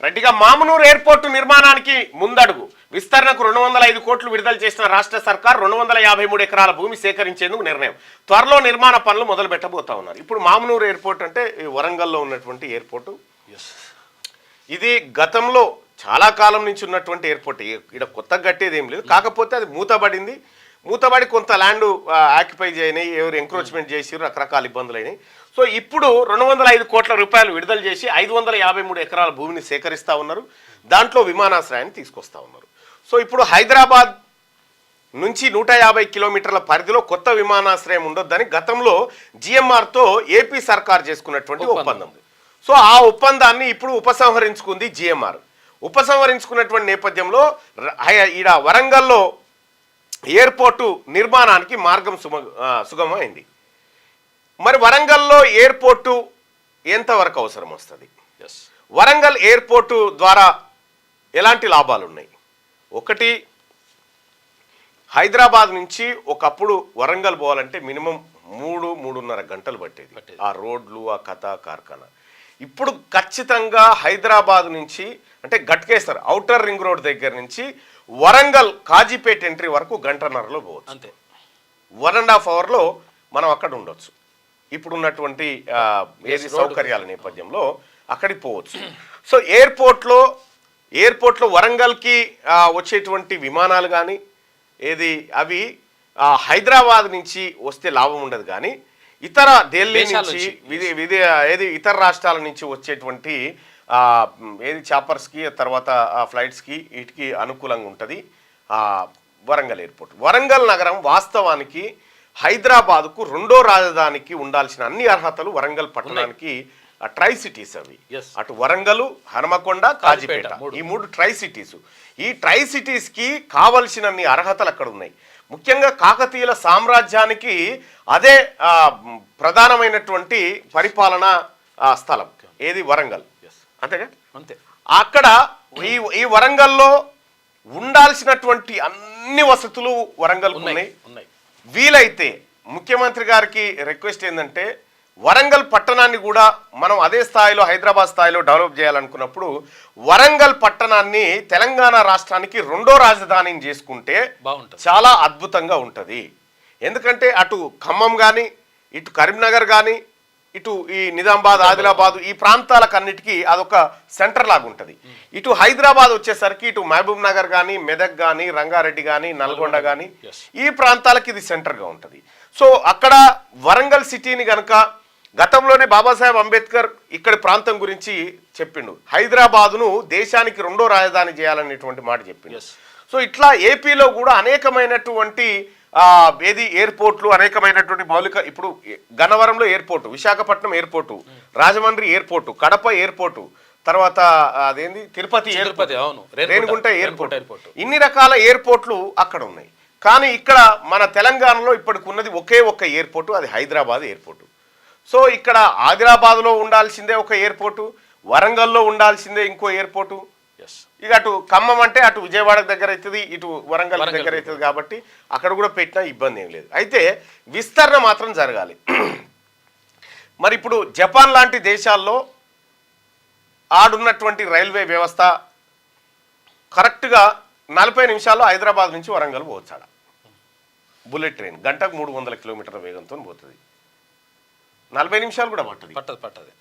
రెడ్డిగా Mamnoor airport నిర్మాణానికి ముందడుగు విస్తరణకు 205 కోట్లు విడుదల చేసిన రాష్ట్ర సర్కార్ 253 ఎకరాల భూమి సేకరించేందుకు నిర్ణయం. త్వరలో నిర్మాణ పనులు మొదలు పెట్టబోతా ఉన్నారు. ఇప్పుడు మామునూరు ఎయిర్పోర్ట్ అంటే వరంగల్లో ఉన్నటువంటి ఎయిర్పోర్టు. ఇది గతంలో చాలా కాలం నుంచి ఉన్నటువంటి ఎయిర్పోర్ట్. ఇక్కడ కొత్తగా కట్టేది ఏం లేదు. కాకపోతే అది మూతబడి కొంత ల్యాండ్ ఆక్యుపై చేయని, ఎవరు ఎంక్రోచ్మెంట్ చేసి రకరకాల ఇబ్బందులు అయినాయి. సో ఇప్పుడు 205 కోట్ల రూపాయలు విడుదల చేసి 553 ఎకరాల భూమిని సేకరిస్తూ ఉన్నారు. దాంట్లో విమానాశ్రయాన్ని తీసుకొస్తా ఉన్నారు. సో ఇప్పుడు హైదరాబాద్ నుంచి 150 కిలోమీటర్ల పరిధిలో కొత్త విమానాశ్రయం ఉండొద్దని గతంలో జిఎంఆర్తో ఏపీ సర్కార్ చేసుకున్నటువంటి ఒప్పందం. సో ఆ ఒప్పందాన్ని ఇప్పుడు ఉపసంహరించుకుంది జిఎంఆర్. ఉపసంహరించుకున్నటువంటి నేపథ్యంలో ఈడ వరంగల్లో ఎయిర్పోర్టు నిర్మాణానికి మార్గం సుగమమైంది. మరి వరంగల్లో ఎయిర్పోర్టు ఎంతవరకు అవసరం వస్తుంది? వరంగల్ ఎయిర్పోర్టు ద్వారా ఎలాంటి లాభాలు ఉన్నాయి? ఒకటి, హైదరాబాద్ నుంచి ఒకప్పుడు వరంగల్ పోవాలంటే మినిమం 3-3.5 గంటలు పట్టేది. ఆ రోడ్లు, ఆ కథ కార్ఖానా. ఇప్పుడు ఖచ్చితంగా హైదరాబాద్ నుంచి అంటే గట్కేసర్ ఔటర్ రింగ్ రోడ్ దగ్గర నుంచి వరంగల్ కాజీపేట ఎంట్రీ వరకు 1.5 గంటలో పోవచ్చు. అంతే. 1.5 అవర్లో మనం అక్కడ ఉండొచ్చు. ఇప్పుడు ఉన్నటువంటి ఏది సౌకర్యాల నేపథ్యంలో అక్కడికి పోవచ్చు. సో ఎయిర్పోర్ట్లో వరంగల్కి వచ్చేటువంటి విమానాలు కానీ అవి హైదరాబాద్ నుంచి వస్తే లాభం ఉండదు. కానీ ఇతర ఢిల్లీ నుంచి ఇతర రాష్ట్రాల నుంచి వచ్చేటువంటి చాపర్స్కి, తర్వాత ఫ్లైట్స్కి, వీటికి అనుకూలంగా ఉంటుంది వరంగల్ ఎయిర్పోర్ట్. వరంగల్ నగరం వాస్తవానికి హైదరాబాద్కు రెండో రాజధానికి ఉండాల్సిన అన్ని అర్హతలు వరంగల్ పట్టణానికి ట్రై సిటీస్ అవి. అటు వరంగల్, హనుమకొండ, కాజీపేట, ఈ 3 ట్రై సిటీస్. ఈ ట్రై సిటీస్కి కావలసినన్ని అర్హతలు అక్కడ ఉన్నాయి. ముఖ్యంగా కాకతీయుల సామ్రాజ్యానికి అదే ప్రధానమైనటువంటి పరిపాలనా స్థలం ఏది వరంగల్. అంతేగా? అంతే. అక్కడ ఈ వరంగల్లో ఉండాల్సినటువంటి అన్ని వసతులు వరంగల్ ఉన్నాయి. వీలైతే ముఖ్యమంత్రి గారికి రిక్వెస్ట్ ఏంటంటే వరంగల్ పట్టణాన్ని కూడా మనం అదే స్థాయిలో హైదరాబాద్ స్థాయిలో డెవలప్ చేయాలనుకున్నప్పుడు వరంగల్ పట్టణాన్ని తెలంగాణ రాష్ట్రానికి రెండో రాజధానిని చేసుకుంటే చాలా అద్భుతంగా ఉంటుంది. ఎందుకంటే అటు ఖమ్మం కానీ, ఇటు కరీంనగర్ కానీ, ఇటు ఈ నిజామాబాద్, ఆదిలాబాద్ ఈ ప్రాంతాలకన్నిటికీ అదొక సెంటర్ లాగా ఉంటుంది. ఇటు హైదరాబాద్ వచ్చేసరికి ఇటు మహబూబ్ నగర్ కానీ, మెదక్ కానీ, రంగారెడ్డి కానీ, నల్గొండ కానీ ఈ ప్రాంతాలకి ఇది సెంటర్గా ఉంటుంది. సో అక్కడ వరంగల్ సిటీని కనుక గతంలోనే బాబాసాహెబ్ అంబేద్కర్ ఇక్కడి ప్రాంతం గురించి చెప్పిండు. హైదరాబాదును దేశానికి రెండో రాజధాని చేయాలనేటువంటి మాట చెప్పిండు. సో ఇట్లా ఏపీలో కూడా అనేకమైనటువంటి ఎయిర్పోర్ట్లు, అనేకమైనటువంటి మౌలిక, ఇప్పుడు గన్నవరంలో airport, Visakhapatnam airport, Rajahmundry airport, Kadapa airport, తర్వాత అదేంది తిరుపతి ఎయిర్పోర్ట్, రేణిగుంట ఎయిర్పోర్ట్, ఇన్ని రకాల ఎయిర్పోర్ట్లు అక్కడ ఉన్నాయి. కానీ ఇక్కడ మన తెలంగాణలో ఇప్పటికి ఉన్నది ఒకే ఒక్క ఎయిర్పోర్టు, అది హైదరాబాద్ ఎయిర్పోర్టు. సో ఇక్కడ ఆదిలాబాద్లో ఉండాల్సిందే ఒక ఎయిర్పోర్టు, వరంగల్లో ఉండాల్సిందే ఇంకో ఎయిర్పోర్టు. ఇక అటు ఖమ్మం అంటే అటు విజయవాడ దగ్గర అవుతుంది, ఇటు వరంగల్ దగ్గర అవుతుంది. కాబట్టి అక్కడ కూడా పెట్టినా ఇబ్బంది ఏం లేదు. అయితే విస్తరణ మాత్రం జరగాలి. మరి ఇప్పుడు జపాన్ లాంటి దేశాల్లో ఆడున్నటువంటి రైల్వే వ్యవస్థ కరెక్ట్గా 40 నిమిషాల్లో హైదరాబాద్ నుంచి వరంగల్ పోవచ్చాడ. బుల్లెట్ ట్రైన్ గంటకు 300 కిలోమీటర్ల వేగంతో పోతుంది. 40 నిమిషాలు కూడా పట్టదు.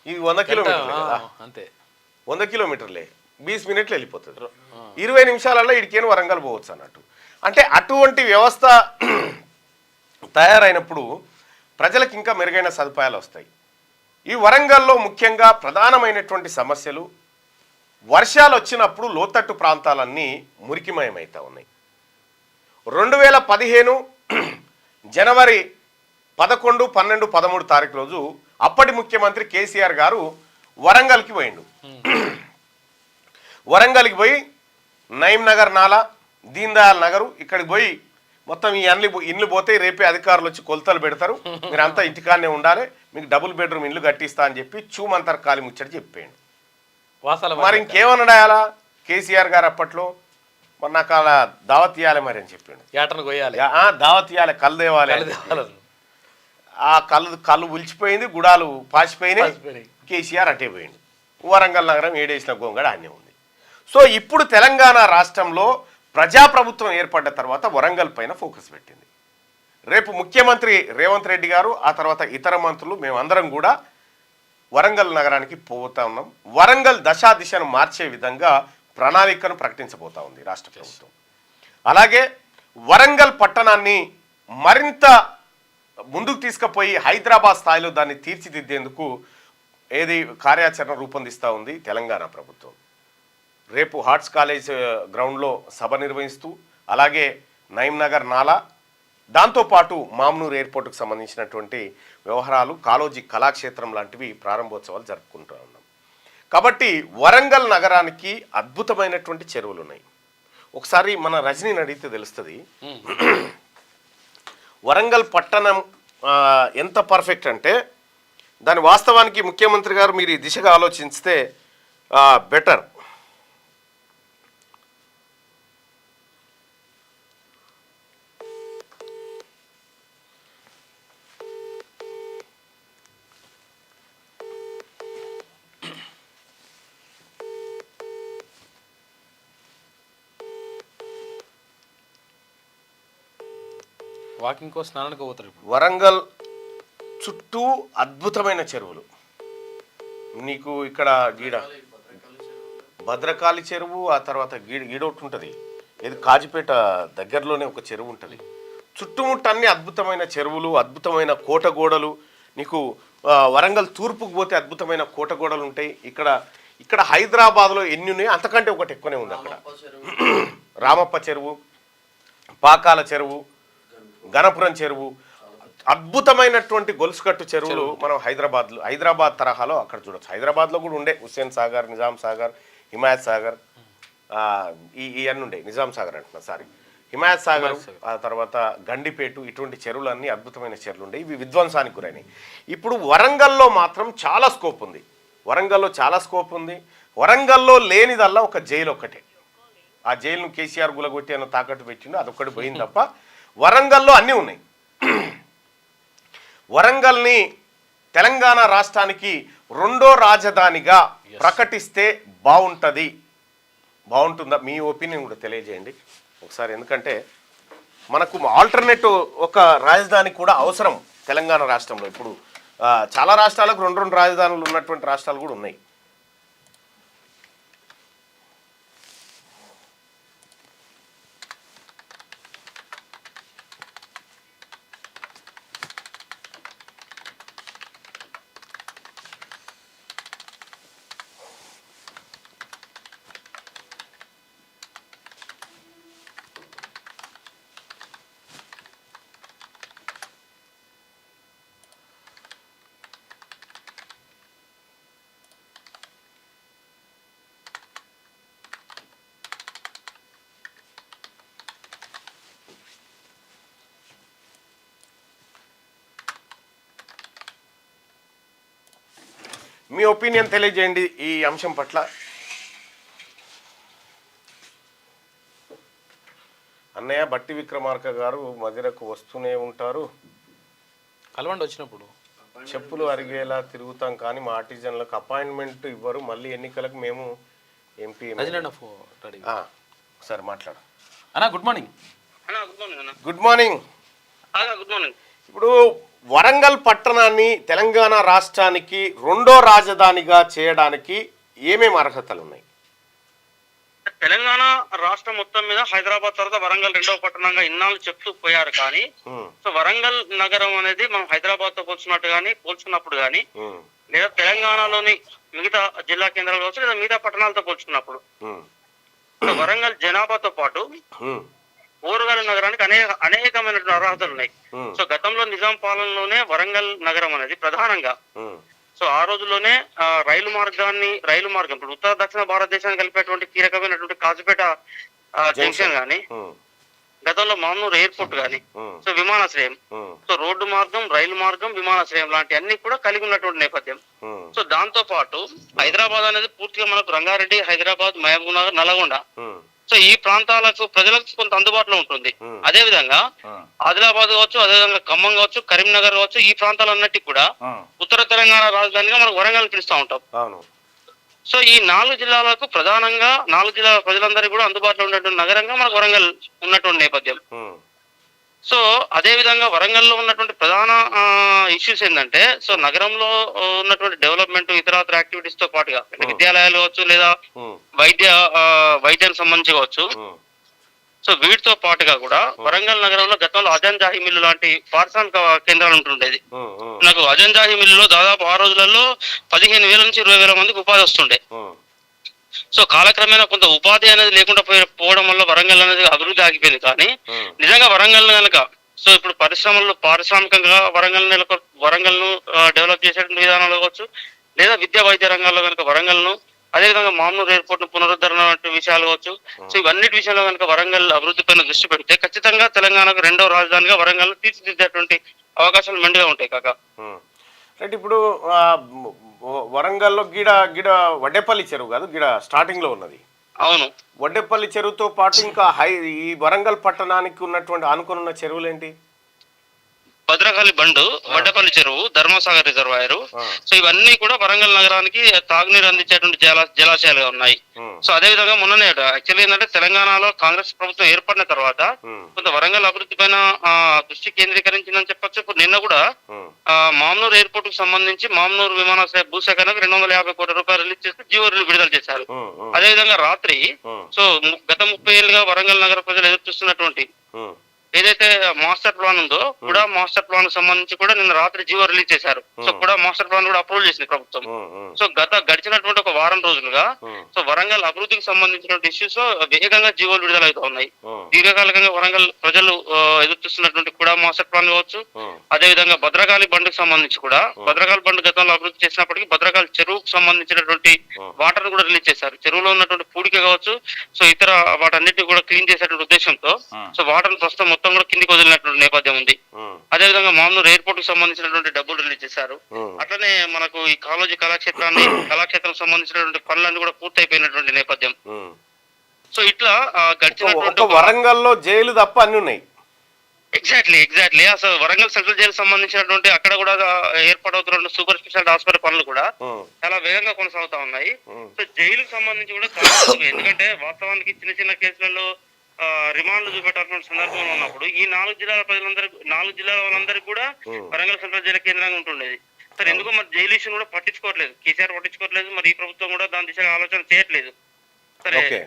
ఇది 100 కిలోమీటర్లే కదా. అంతే, 100 కిలోమీటర్లే, 20 మినిట్లు వెళ్ళిపోతుంది. 20 నిమిషాలలో ఇడికేను వరంగల్ పోవచ్చు అన్నట్టు. అంటే అటువంటి వ్యవస్థ తయారైనప్పుడు ప్రజలకు ఇంకా మెరుగైన సదుపాయాలు వస్తాయి. ఈ వరంగల్లో ముఖ్యంగా ప్రధానమైనటువంటి సమస్యలు, వర్షాలు వచ్చినప్పుడు లోతట్టు ప్రాంతాలన్నీ మురికిమయమవుతా ఉన్నాయి. 2015 జనవరి 11, 12, 13 తారీఖు రోజు అప్పటి ముఖ్యమంత్రి కేసీఆర్ గారు వరంగల్కి పోయిండు. వరంగల్కి పోయి నయీం నగర్ నాలా, దీన్ దయాల్ నగరు, ఇక్కడికి పోయి మొత్తం ఈ ఇండ్లు పోతే రేపే అధికారులు వచ్చి కొలతలు పెడతారు, మీరు అంతా ఇంటికాన్నే ఉండాలి, మీకు డబుల్ బెడ్రూమ్ ఇల్లు కట్టిస్తా అని చెప్పి చూమంతర్ కాలి ముచ్చటి చెప్పాడు. మరి ఇంకేమన్నాడు అలా కేసీఆర్ గారు అప్పట్లో? మరి నాకు అలా దావత్ ఇవ్వాలి మరి అని చెప్పిండు. దావత్ ఇవ్వాలి, కళ్ళు తేవాలి. ఆ కళ్ళు ఉలిచిపోయింది, గుడాలు పాసిపోయినాయి. కేసీఆర్ అటే పోయిండు. వరంగల్ నగరం ఏడేసిన గోంగడ అన్నీ ఉంది. సో ఇప్పుడు తెలంగాణ రాష్ట్రంలో ప్రజాప్రభుత్వం ఏర్పడ్డ తర్వాత వరంగల్ పైన ఫోకస్ పెట్టింది. రేపు ముఖ్యమంత్రి రేవంత్ రెడ్డి గారు, ఆ తర్వాత ఇతర మంత్రులు, మేమందరం కూడా వరంగల్ నగరానికి పోతా ఉన్నాం. వరంగల్ దశా దిశను మార్చే విధంగా ప్రణాళికను ప్రకటించబోతా ఉంది రాష్ట్ర ప్రభుత్వం. అలాగే వరంగల్ పట్టణాన్ని మరింత ముందుకు తీసుకుపోయి హైదరాబాద్ స్థాయిలో దాన్ని తీర్చిదిద్దేందుకు కార్యాచరణ రూపొందిస్తూ ఉంది తెలంగాణ ప్రభుత్వం. రేపు హార్ట్స్ కాలేజ్ గ్రౌండ్లో సభ నిర్వహిస్తూ, అలాగే నయీంనగర్ నాలా, దాంతోపాటు మామ్నూర్ ఎయిర్పోర్టుకు సంబంధించినటువంటి వ్యవహారాలు, కాళోజీ కళాక్షేత్రం లాంటివి ప్రారంభోత్సవాలు జరుపుకుంటూ ఉన్నాం. కాబట్టి వరంగల్ నగరానికి అద్భుతమైనటువంటి చెరువులు ఉన్నాయి. ఒకసారి మన రజనీని అడిగితే తెలుస్తుంది వరంగల్ పట్టణం ఎంత పర్ఫెక్ట్ అంటే. దాని వాస్తవానికి ముఖ్యమంత్రి గారు మీరు ఈ దిశగా ఆలోచిస్తే బెటర్. వాకింగ్ కో స్నానానికి పోతారు. వరంగల్ చుట్టూ అద్భుతమైన చెరువులు. నీకు ఇక్కడ గీడ భద్రకాళి చెరువు, ఆ తర్వాత గీడొకటి ఉంటుంది, ఇది కాజిపేట దగ్గరలోనే ఒక చెరువు ఉంటుంది. చుట్టుముట్టు అన్ని అద్భుతమైన చెరువులు, అద్భుతమైన కోటగోడలు. నీకు వరంగల్ తూర్పుకు పోతే అద్భుతమైన కోటగోడలు ఉంటాయి. ఇక్కడ హైదరాబాద్లో ఎన్ని ఉన్నాయి అంతకంటే ఒకటి ఎక్కువనే ఉంది. అక్కడ రామప్ప చెరువు, పాకాల చెరువు, గణపురం చెరువు, అద్భుతమైనటువంటి గొలుసుకట్టు చెరువులు మనం హైదరాబాద్ తరహాలో అక్కడ చూడొచ్చు. హైదరాబాద్లో కూడా ఉండే హుస్సేన్ సాగర్, నిజాం సాగర్, హిమాయత్ సాగర్, ఇవన్నీ ఉండే. నిజాం సాగర్ అంటున్నా, సారీ, హిమాయత్ సాగర్, ఆ తర్వాత గండిపేటు, ఇటువంటి చెరువులన్నీ అద్భుతమైన చెరువులు ఉండే. ఇవి విధ్వంసానికి గురైనవి. ఇప్పుడు వరంగల్లో మాత్రం చాలా స్కోప్ ఉంది. వరంగల్లో లేనిదల్లా ఒక జైలు ఒక్కటే. ఆ జైలును కేసీఆర్ గులగొట్టి అన్న తాకట్టు పెట్టిండు, అదొక్కటి పోయింది తప్ప వరంగల్లో అన్నీ ఉన్నాయి. వరంగల్ని తెలంగాణ రాష్ట్రానికి రెండో రాజధానిగా ప్రకటిస్తే బాగుంటుందా? మీ ఒపీనియన్ కూడా తెలియజేయండి ఒకసారి. ఎందుకంటే మనకు ఆల్టర్నేటివ్ ఒక రాజధాని కూడా అవసరం తెలంగాణ రాష్ట్రంలో. ఇప్పుడు చాలా రాష్ట్రాలకు రెండు రాజధానులు ఉన్నటువంటి రాష్ట్రాలు కూడా ఉన్నాయి. మీ ఒపీనియన్ తెలియజేయండి ఈ అంశం పట్ల. అన్నయ్య బట్టి విక్రమార్క గారు మదిరకు వస్తూనే ఉంటారు. కలవండి వచ్చినప్పుడు. చెప్పులు అరిగేలా తిరుగుతాం కానీ మా ఆర్టిజన్లకు అపాయింట్మెంట్ ఇవ్వరు. మళ్ళీ ఎన్నికలకు మేము ఎంపీ. ఒకసారి మాట్లాడు అన్నా. Good morning. Good morning. ఇప్పుడు వరంగల్ పట్టణాన్ని తెలంగాణ రాష్ట్రానికి రెండో రాజధానిగా చేయడానికి ఏమేమి అర్హతలు ఉన్నాయి? తెలంగాణ రాష్ట్రం మొత్తం మీద హైదరాబాద్ తర్వాత వరంగల్ రెండవ పట్టణంగా ఇన్నాళ్ళు చెప్తూ పోయారు. కానీ సో వరంగల్ నగరం అనేది మనం హైదరాబాద్ తో పోల్చుకున్నప్పుడు కానీ లేదా తెలంగాణలోని మిగతా జిల్లా కేంద్రాలు కావచ్చు లేదా మిగతా పట్టణాలతో పోల్చుకున్నప్పుడు వరంగల్ జనాభాతో పాటు ఓరుగల్ నగరానికి అనేకమైనటువంటి అర్హతలు ఉన్నాయి. సో గతంలో నిజాం పాలనలోనే వరంగల్ నగరం అనేది ప్రధానంగా సో ఆ రోజుల్లోనే రైలు మార్గం ఇప్పుడు ఉత్తర దక్షిణ భారతదేశాన్ని కలిపేటువంటి కీలకమైనటువంటి కాజుపేట జంక్షన్ గానీ, గతంలో మామ్నూర్ ఎయిర్పోర్ట్ గానీ, సో విమానాశ్రయం, సో రోడ్డు మార్గం, రైలు మార్గం, విమానాశ్రయం లాంటి అన్ని కూడా కలిగి ఉన్నటువంటి నేపథ్యం. సో దాంతో పాటు హైదరాబాద్ అనేది పూర్తిగా మనకు రంగారెడ్డి, హైదరాబాద్, మహబూబ్ నగర్, నల్గొండ, సో ఈ ప్రాంతాలకు ప్రజలకు కొంత అందుబాటులో ఉంటుంది. అదే విధంగా ఆదిలాబాద్ కావచ్చు, అదేవిధంగా ఖమ్మం కావచ్చు, కరీంనగర్ కావచ్చు, ఈ ప్రాంతాలన్నిటికీ కూడా ఉత్తర తెలంగాణ రాజధానిగా మనకు వరంగల్ పిలుస్తూ ఉంటాం. సో ఈ 4 జిల్లాలకు ప్రధానంగా 4 జిల్లాల ప్రజలందరికీ కూడా అందుబాటులో ఉన్నటువంటి నగరంగా మనకు వరంగల్ ఉన్నటువంటి నేపథ్యం. ఉమ్, సో అదే విధంగా వరంగల్లో ఉన్నటువంటి ప్రధాన ఇష్యూస్ ఏంటంటే, సో నగరంలో ఉన్నటువంటి డెవలప్మెంట్ ఇతరత్ర యాక్టివిటీస్ తో పాటుగా విద్యాలయాలు కావచ్చు లేదా ఉమ్, వైద్యానికి సంబంధించి కావచ్చు. ఉమ్, సో వీటితో పాటుగా కూడా వరంగల్ నగరంలో గతంలో అజంజాహి మిల్లు లాంటి పారిశ్రామిక కేంద్రాలు ఉంటుండేది. ఉమ్, ఉమ్, నాకు అజంజాహి మిల్లులో దాదాపు ఆ రోజులలో 15,000 నుంచి 20,000 మందికి ఉపాధి వస్తుండే. ఉమ్, సో కాలక్రమేణా కొంత ఉపాధి అనేది లేకుండా పోవడం వల్ల వరంగల్ అనేది అభివృద్ధి ఆగిపోయింది. కానీ ఉమ్, నిజంగా వరంగల్ కనుక సో ఇప్పుడు పరిశ్రమల్లో పారిశ్రామికంగా వరంగల్ను డెవలప్ చేసేటువంటి విధానాలు కావచ్చు, లేదా విద్యా వైద్య రంగాల్లో కనుక వరంగల్ను, అదేవిధంగా మామూలు ఎయిర్పోర్ట్ పునరుద్ధరణ వంటి విషయాలు కావచ్చు. సో ఇవన్నిటి విషయంలో కనుక వరంగల్ అభివృద్ధి పైన దృష్టి పెడితే ఖచ్చితంగా తెలంగాణకు 2వ రాజధానిగా వరంగల్ తీర్చిదిద్దేటువంటి అవకాశాలు మెండుగా ఉంటాయి కాక. ఉమ్. రైట్, ఇప్పుడు వరంగల్లో గిడ గిడ వడ్డేపల్లి చెరువు కాదు, గిడ స్టార్టింగ్ లో ఉన్నది. అవును, వడ్డేపల్లి చెరువుతో పాటు ఇంకా ఈ వరంగల్ పట్టణానికి ఉన్నటువంటి ఆనుకున్న చెరువులు ఏంటి? భద్రకాళి బండు, వడ్డపల్లి చెరువు, ధర్మసాగర్ రిజర్వాయర్. ఆ, సో ఇవన్నీ కూడా వరంగల్ నగరానికి తాగునీరు అందించేటువంటి జలాశయాలుగా ఉన్నాయి. ఉమ్, సో అదే విధంగా మొన్ననే యాక్చువల్లీ ఏంటంటే తెలంగాణలో కాంగ్రెస్ ప్రభుత్వం ఏర్పడిన తర్వాత ఉమ్, కొంత వరంగల్ అభివృద్ధి పైన దృష్టి కేంద్రీకరించిందని చెప్పొచ్చు. ఇప్పుడు నిన్న కూడా ఉమ్, మామ్నూర్ ఎయిర్పోర్ట్ కు సంబంధించి మామ్నూర్ విమానాశ్రయ భూసేకరణకు 250 కోట్ల రూపాయలు రిలీజ్ చేస్తే జీవో విడుదల చేశారు. ఉమ్, ఉమ్, అదే విధంగా రాత్రి ఉమ్, సో గత 30 ఏళ్ళుగా వరంగల్ నగర ప్రజలు ఎదురు చూస్తున్నటువంటి ఉమ్, ఏదైతే మాస్టర్ ప్లాన్ ఉందో కూడా మాస్టర్ ప్లాన్ కు సంబంధించి కూడా నిన్న రాత్రి జీవో రిలీజ్ చేశారు. సో కూడా మాస్టర్ ప్లాన్ కూడా అప్రూవల్ చేసింది ప్రభుత్వం. ఉమ్, ఉమ్, సో గడిచినటువంటి ఒక వారం రోజులుగా ఉమ్, సో వరంగల్ అభివృద్ధికి సంబంధించినటువంటి ఇష్యూస్ వేగంగా జీవోలు విడుదల అవుతా ఉన్నాయి. ఉమ్, దీర్ఘకాలికంగా వరంగల్ ప్రజలు ఎదురు చూస్తున్నటువంటి కూడా మాస్టర్ ప్లాన్ కావచ్చు, ఉమ్, అదే విధంగా భద్రకాళి బండుకు సంబంధించి కూడా భద్రకాళి బండు గతంలో అభివృద్ధి చేసినప్పటికీ భద్రకాళి చెరువుకు సంబంధించినటువంటి వాటర్ కూడా రిలీజ్ చేశారు. చెరువులో ఉన్నటువంటి పూడిక కావచ్చు, సో ఇతర వాటన్నిటిని కూడా క్లీన్ చేసేటువంటి ఉద్దేశంతో సో వాటర్ ప్రస్తుతం మొత్తం కూడా కిందికి వదిలినటువంటి నేపథ్యం ఉంది. ఉమ్, అదే విధంగా మామూలు ఎయిర్పోర్ట్ కు సంబంధించినటువంటి డబ్బులు రిలీజ్ చేశారు. ఉమ్. అట్లనే మనకు ఈ కాలేజీ కళాక్షేత్రం సంబంధించినటువంటి పనులన్నీ కూడా పూర్తయిపోయినటువంటి నేపథ్యం. ఉమ్. సో ఇట్లా గడిచినటువంటి ఒక వరంగల్లో జైలు తప్ప అన్ని ఉన్నాయి. ఎగ్జాక్ట్లీ అసలు వరంగల్ సెంట్రల్ జైలు సంబంధించినటువంటి అక్కడ కూడా ఏర్పాటవుతున్న సూపర్ స్పెషాలిటీ హాస్పిటల్ పనులు కూడా ఉమ్, చాలా వేగంగా కొనసాగుతా ఉన్నాయి. ఉమ్, సో జైలుకు సంబంధించి కూడా చాలా తక్కువ. ఎందుకంటే వాస్తవానికి చిన్న చిన్న కేసులలో రిమాండ్లు చూపెట్టాల్సిన సందర్భంలో ఉన్నప్పుడు ఈ 4 జిల్లాల వాళ్ళందరికీ కూడా ఉమ్. వరంగల్ సెంట్రల్ జైలు కేంద్రంగా ఉంటుండేది. సరే ఎందుకో మరి జైలు ఇష్యూని కూడా పట్టించుకోవట్లేదు, కేసీఆర్ పట్టించుకోవట్లేదు, మరి ఈ ప్రభుత్వం కూడా దాని దిశగా ఆలోచన చేయట్లేదు. సరే Okay.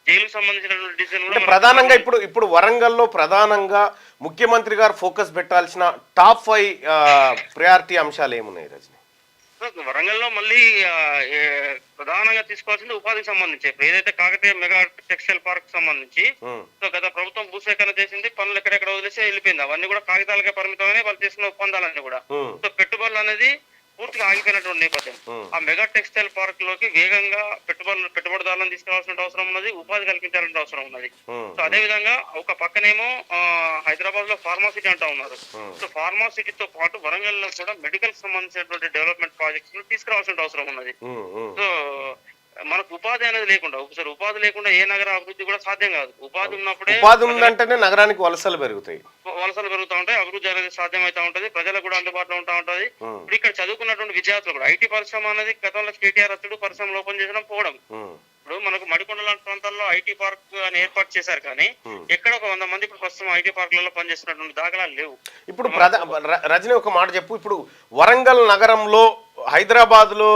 జైలుకు సంబంధించినటువంటి డిసిజన్ అంటే కూడా ప్రధానంగా ఇప్పుడు వరంగల్లో ప్రధానంగా ముఖ్యమంత్రి గారు ఫోకస్ పెట్టాల్సిన టాప్ 5 ప్రయారిటీ అంశాలు ఏమున్నాయి రజని? వరంగల్లో మళ్ళీ ప్రధానంగా తీసుకోవాల్సింది ఉపాధికి సంబంధించి. ఇప్పుడు ఏదైతే కాకతీయ మెగా టెక్స్టైల్ పార్క్ సంబంధించి ఉమ్, సో గత ప్రభుత్వం భూసేకరణ చేసింది, పనులు ఎక్కడెక్కడ వదిలేసి వెళ్ళిపోయింది. అవన్నీ కూడా కాగితాలకే పరిమితమని వాళ్ళు తీసుకున్న ఒప్పందాలన్నీ కూడా. ఉమ్, సో పెట్టుబడులు అనేది పూర్తిగా ఆగిపోయినటువంటి నేపథ్యం. ఉమ్, ఆ మెగా టెక్స్టైల్ పార్క్ లోకి వేగంగా పెట్టుబడిదారులను తీసుకురావాల్సిన అవసరం ఉన్నది, ఉపాధి కల్పించాల్సిన అవసరం ఉన్నది. ఉమ్, సో అదే విధంగా ఒక పక్కనేమో హైదరాబాద్ లో ఫార్మాసిటీ అంటా ఉన్నారు. సో ఫార్మాసిటీతో పాటు వరంగల్ లో కూడా మెడికల్ సంబంధించినటువంటి డెవలప్మెంట్ ప్రాజెక్ట్స్ తీసుకురావాల్సిన అవసరం ఉన్నది. ఉమ్, ఉమ్, సో మనకు ఉపాధి అనేది లేకుండా, ఒకసారి ఉపాధి లేకుండా ఏ నగర అభివృద్ధి కూడా సాధ్యం కాదు. ఉపాధి ఉన్నప్పుడే ఉపాధి ఉందంటేనే నగరానికి వలసలు పెరుగుతాయి. వలసలు పెరుగుతూ ఉంటాయి, అభివృద్ధి అనేది సాధ్యమవుతా ఉంటది, ప్రజలకు కూడా అందుబాటులో ఉంటా ఉంటది. ఉమ్, ఇప్పుడు ఇక్కడ చదువుకున్నటువంటి విద్యార్థులు కూడా ఐటీ పరిశ్రమ అనేది గతంలో కేటీఆర్ అతడు పరిశ్రమలు ఓపెన్ చేయడం పోవడం. ఉమ్, ఇప్పుడు మనకు మడికొండ లాంటి ప్రాంతాల్లో ఐటీ పార్క్ అని ఏర్పాటు చేశారు, కానీ ఎక్కడ ఒక 100 మంది ఇప్పుడు ప్రస్తుతం ఐటీ పార్కులలో పనిచేస్తున్నటువంటి దాఖలాలు లేవు. ఇప్పుడు రజని ఒక మాట చెప్పు, ఇప్పుడు వరంగల్ నగరంలో హైదరాబాద్లో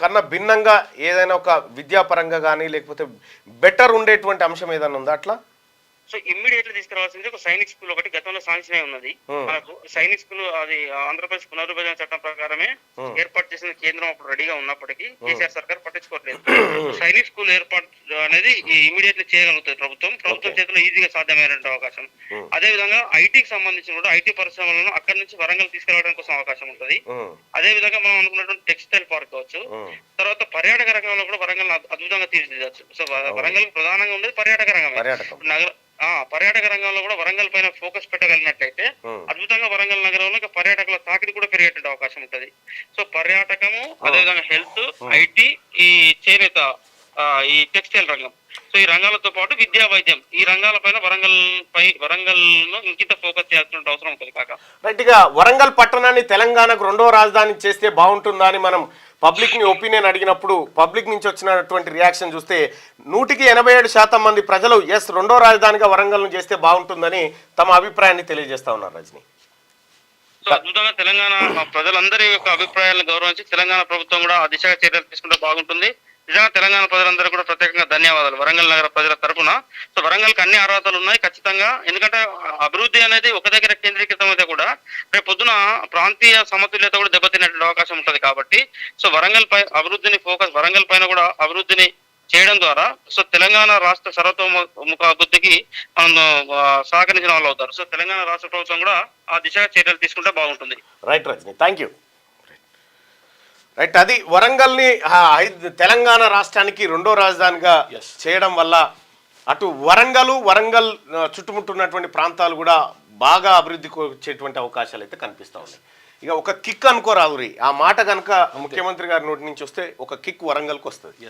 కన్నా భిన్నంగా ఏదైనా ఒక విద్యాపరంగా కానీ లేకపోతే బెటర్ ఉండేటువంటి అంశం ఏదైనా ఉందా అట్లా? సో ఇమ్మీడియట్లీ తీసుకురావాల్సింది ఒక సైనిక్ స్కూల్ ఒకటి గతంలో శాంక్షన్ అయి ఉన్నది. మనకు సైనిక్ స్కూల్ అది ఆంధ్రప్రదేశ్ పునర్విభజన చట్టం ప్రకారమే ఏర్పాటు చేసిన కేంద్రం అప్పుడు రెడీగా ఉన్నప్పటికీ కేసీఆర్ సర్కార్ పట్టించుకోవట్లేదు. సైనిక్ స్కూల్ ఏర్పాటు అనేది ఇమ్మీడియట్లీ చేయగలుగుతుంది ప్రభుత్వం చేతిలో ఈజీగా సాధ్యమైన అవకాశం. అదే విధంగా ఐటీకి సంబంధించిన కూడా ఐటీ పరిశ్రమలను అక్కడి నుంచి వరంగల్ తీసుకెళ్లడానికి కోసం అవకాశం ఉంటుంది. అదే విధంగా మనం అనుకున్నటువంటి టెక్స్టైల్ పార్క్ కావచ్చు, తర్వాత పర్యాటక రంగంలో కూడా వరంగల్ అద్భుతంగా తీర్చిదిద్దచ్చు. సో వరంగల్ ప్రధానంగా ఉండేది పర్యాటక రంగం. పర్యాటక రంగంలో కూడా వరంగల్ పైన ఫోకస్ పెట్టగలిగినట్లయితే అద్భుతంగా వరంగల్ నగరంలో పర్యాటకుల తాకిడి కూడా పెరిగేటువంటి అవకాశం ఉంటది. సో పర్యాటకము, అదేవిధంగా హెల్త్, ఐటీ, ఈ చేనేత, ఈ టెక్స్టైల్ రంగం, సో ఈ రంగాలతో పాటు విద్యా వైద్యం, ఈ రంగాలపైన వరంగల్ ను ఇంకింత ఫోకస్ చేయాల్సిన అవసరం ఉంటుంది కాక. రైట్ గా వరంగల్ పట్టణాన్ని తెలంగాణకు 2వ రాజధాని చేస్తే బాగుంటుందా అని మనం పబ్లిక్ని ఒపీనియన్ అడిగినప్పుడు పబ్లిక్ నుంచి వచ్చినటువంటి రియాక్షన్ చూస్తే 87% మంది ప్రజలు ఎస్ రెండో రాజధానిగా వరంగల్ను చేస్తే బాగుంటుందని తమ అభిప్రాయాన్ని తెలియజేస్తా ఉన్నారు రజని. సో అద్భుతంగా తెలంగాణ ప్రజలందరి యొక్క అభిప్రాయాలను గౌరవించి తెలంగాణ ప్రభుత్వం కూడా ఆ దిశగా చర్యలు తీసుకుంటే బాగుంటుంది. నిజంగా తెలంగాణ ప్రజలందరూ కూడా ప్రత్యేకంగా ధన్యవాదాలు వరంగల్ నగర ప్రజల తరపున. సో వరంగల్కి అన్ని అర్హతలు ఉన్నాయి ఖచ్చితంగా, ఎందుకంటే అభివృద్ధి అనేది ఒక దగ్గర కేంద్రీకృతం అయితే కూడా రేపు పొద్దున ప్రాంతీయ సమతుల్యత కూడా దెబ్బతినేటువంటి అవకాశం ఉంటుంది. కాబట్టి సో వరంగల్ పై అభివృద్ధిని వరంగల్ పైన కూడా అభివృద్ధిని చేయడం ద్వారా సో తెలంగాణ రాష్ట్ర సర్వతోముఖ అభివృద్ధికి మనం సహకరించిన వాళ్ళు అవుతారు. సో తెలంగాణ రాష్ట్ర ప్రభుత్వం కూడా ఆ దిశగా చర్యలు తీసుకుంటే బాగుంటుంది. Right Rajani, thank you. Right, అది వరంగల్ని తెలంగాణ రాష్ట్రానికి రెండో రాజధానిగా చేయడం వల్ల అటు వరంగల్ చుట్టుముట్టున్నటువంటి ప్రాంతాలు కూడా బాగా అభివృద్ధికి వచ్చేటువంటి అవకాశాలు అయితే కనిపిస్తూ ఉన్నాయి. ఇక ఒక కిక్ అనుకోరాదు, ఆ మాట కనుక ముఖ్యమంత్రి గారి నోటి నుంచి వస్తే ఒక కిక్ వరంగల్కి వస్తుంది.